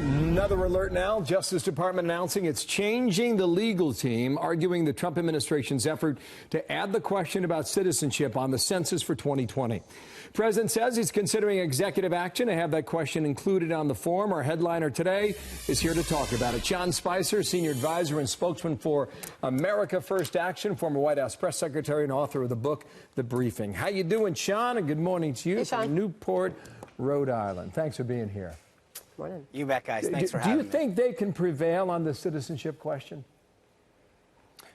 Another alert now. Justice Department announcing it's changing the legal team, arguing the Trump administration's effort to add the question about citizenship on the census for 2020. President says he's considering executive action to have that question included on the form. Our headliner today is here to talk about it. Sean Spicer, senior advisor and spokesman for America First Action, former White House press secretary and author of the book, The Briefing. How you doing, Sean? And good morning to you from Newport, Rhode Island. Thanks for being here. Morning. You bet, guys. Thanks for having me. Do you think they can prevail on the citizenship question?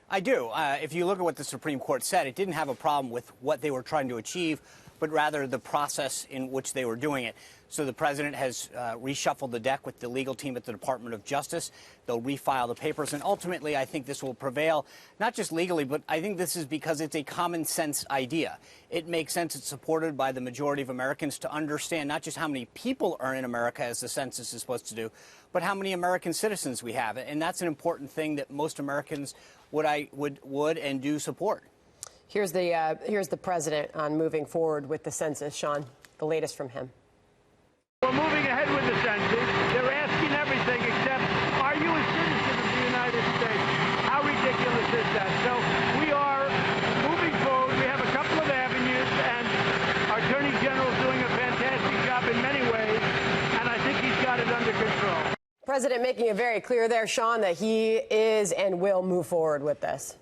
I do. If you look at what the Supreme Court said, it didn't have a problem with what they were trying to achieve, but rather the process in which they were doing it. So the president has reshuffled the deck with the legal team at the Department of Justice. They'll refile the papers. And ultimately, I think this will prevail, not just legally, but I think this is because it's a common sense idea. It makes sense. It's supported by the majority of Americans to understand not just how many people are in America, as the census is supposed to do, but how many American citizens we have. And that's an important thing that most Americans would and do support. Here's the president on moving forward with the census. Sean, the latest from him. We're moving ahead with the census. They're asking everything except, are you a citizen of the United States? How ridiculous is that? So we are moving forward. We have a couple of avenues, and our Attorney General is doing a fantastic job in many ways, and I think he's got it under control. President making it very clear there, Sean, that he is and will move forward with this.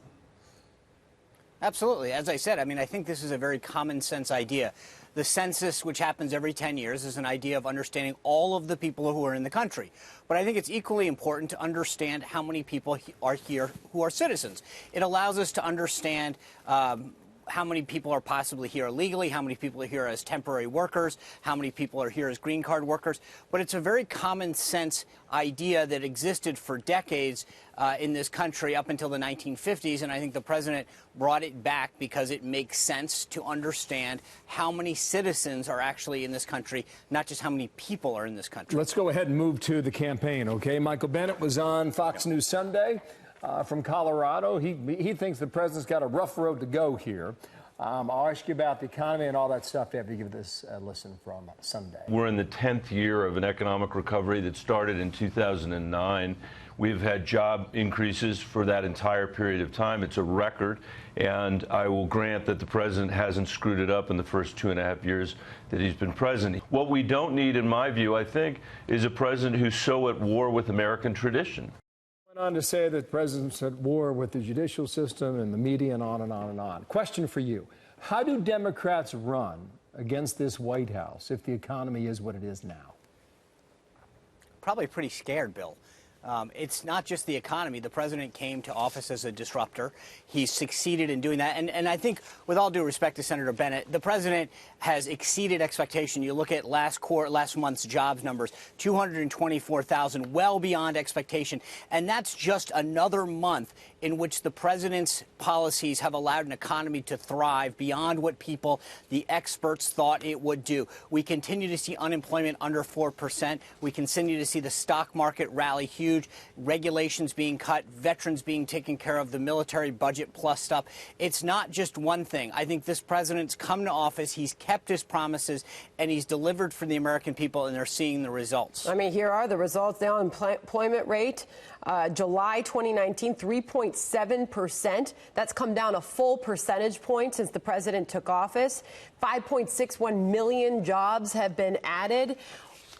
Absolutely. As I said, I think this is a very common sense idea. The census, which happens every 10 years, is an idea of understanding all of the people who are in the country. But I think it's equally important to understand how many people are here who are citizens. It allows us to understand how many people are possibly here illegally, how many people are here as temporary workers, how many people are here as green card workers. But it's a very common sense idea that existed for decades in this country up until the 1950s. And I think the president brought it back because it makes sense to understand how many citizens are actually in this country, not just how many people are in this country. Let's go ahead and move to the campaign, okay? Michael Bennet was on Fox News Sunday. From Colorado. He thinks the president's got a rough road to go here. I'll ask you about the economy and all that stuff after you give this a listen from Sunday. We're in the 10th year of an economic recovery that started in 2009. We've had job increases for that entire period of time. It's a record, and I will grant that the president hasn't screwed it up in the first 2.5 years that he's been president. What we don't need, in my view, I think, is a president who's so at war with American tradition. On to say that the president's at war with the judicial system and the media and on and on and on. Question for you. How do Democrats run against this White House if the economy is what it is now? Probably pretty scared, Bill. It's not just the economy. The president came to office as a disruptor. He's succeeded in doing that. And I think, with all due respect to Senator Bennet, the president has exceeded expectation. You look at last month's jobs numbers, 224,000, well beyond expectation. And that's just another month in which the president's policies have allowed an economy to thrive beyond what the experts thought it would do. We continue to see unemployment under 4%. We continue to see the stock market rally huge, regulations being cut, veterans being taken care of, the military budget plus stuff. It's not just one thing. I think this president's come to office, he's kept his promises, and he's delivered for the American people, and they're seeing the results. Here are the results. The unemployment rate, July 2019, 3.7%. That's come down a full percentage point since the president took office. 5.61 million jobs have been added.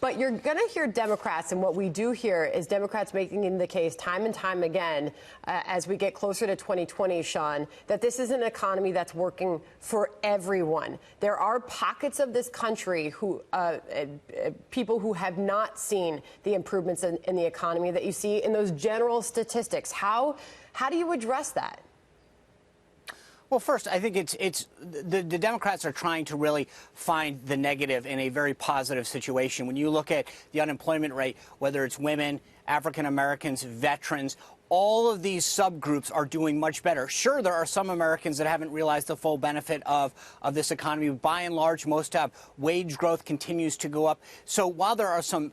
But you're going to hear Democrats, and what we do here is Democrats making the case time and time again as we get closer to 2020, Sean, that this is an economy that's working for everyone. There are pockets of this country people who have not seen the improvements in the economy that you see in those general statistics. How do you address that? Well, first, I think the Democrats are trying to really find the negative in a very positive situation. When you look at the unemployment rate, whether it's women, African Americans, veterans, all of these subgroups are doing much better. Sure, there are some Americans that haven't realized the full benefit of this economy. By and large, most have. Wage growth continues to go up. So while there are some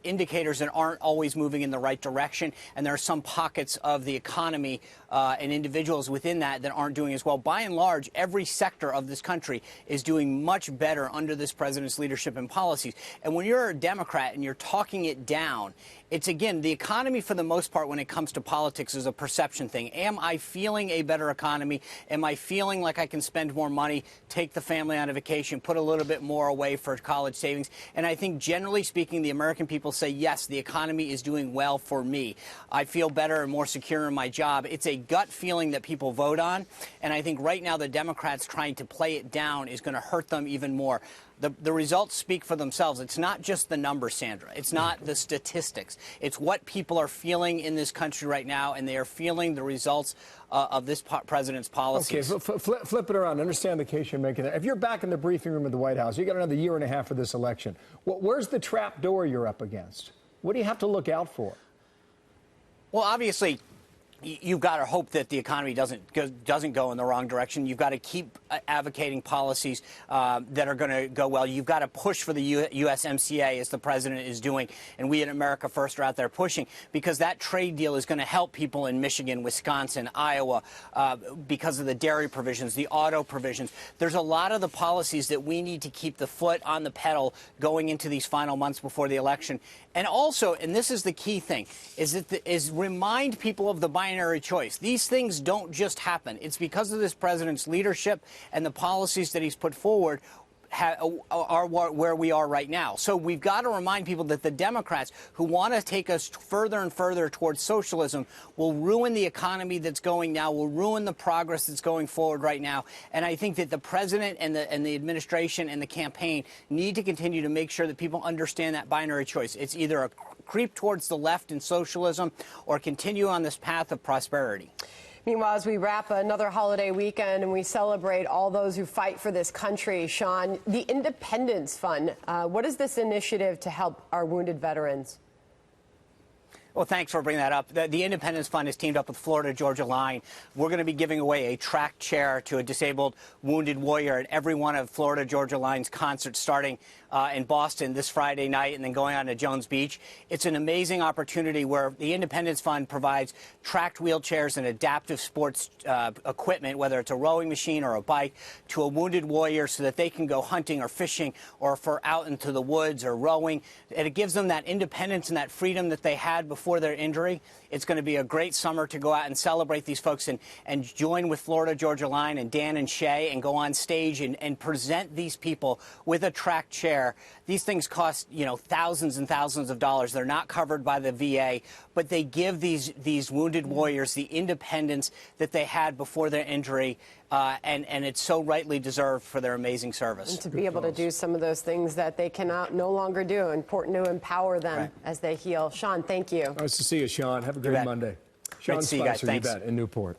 indicators that aren't always moving in the right direction, and there are some pockets of the economy and individuals within that aren't doing as well, by and large, every sector of this country is doing much better under this president's leadership and policies. And when you're a Democrat and you're talking it down, it's, again, the economy, for the most part, when it comes to politics, is a perception thing. Am I feeling a better economy? Am I feeling like I can spend more money, take the family on a vacation, put a little bit more away for college savings? And I think, generally speaking, the American people say, yes, the economy is doing well for me. I feel better and more secure in my job. It's a gut feeling that people vote on. And I think right now the Democrats trying to play it down is going to hurt them even more. The results speak for themselves. It's not just the numbers, Sandra. It's not the statistics. It's what people are feeling in this country right now, and they are feeling the results of this president's policies. Okay, flip it around. Understand the case you're making there. If you're back in the briefing room of the White House, you got another year and a half for this election. Where's the trap door you're up against? What do you have to look out for? Well, obviously, you've got to hope that the economy doesn't go in the wrong direction. You've got to keep advocating policies that are going to go well. You've got to push for the USMCA, as the president is doing, and we at America First are out there pushing, because that trade deal is going to help people in Michigan, Wisconsin, Iowa, because of the dairy provisions, the auto provisions. There's a lot of the policies that we need to keep the foot on the pedal going into these final months before the election. And also, and this is the key thing, is remind people of the binary choice. These things don't just happen. It's because of this president's leadership and the policies that he's put forward are where we are right now. So we've got to remind people that the Democrats who want to take us further and further towards socialism will ruin the economy that's going now, will ruin the progress that's going forward right now. And I think that the president and the administration and the campaign need to continue to make sure that people understand that binary choice. It's either a creep towards the left in socialism or continue on this path of prosperity. Meanwhile, as we wrap another holiday weekend and we celebrate all those who fight for this country, Sean, the Independence Fund, what is this initiative to help our wounded veterans? Well, thanks for bringing that up. The Independence Fund has teamed up with Florida Georgia Line. We're going to be giving away a track chair to a disabled wounded warrior at every one of Florida Georgia Line's concerts, starting in Boston this Friday night and then going on to Jones Beach. It's an amazing opportunity where the Independence Fund provides tracked wheelchairs and adaptive sports equipment, whether it's a rowing machine or a bike, to a wounded warrior so that they can go hunting or fishing or for out into the woods or rowing. And it gives them that independence and that freedom that they had before their injury. It's going to be a great summer to go out and celebrate these folks and join with Florida Georgia Line and Dan and Shay and go on stage and present these people with a track chair. These things cost, thousands and thousands of dollars. They're not covered by the VA, but they give these wounded warriors the independence that they had before their injury, and it's so rightly deserved for their amazing service. And to be able to do some of those things that they cannot no longer do, important to empower them as they heal. Sean, thank you. Nice to see you, Sean. Have a great Monday. Sean Great to see you guys. Spicer, you Thanks. bet, in Newport.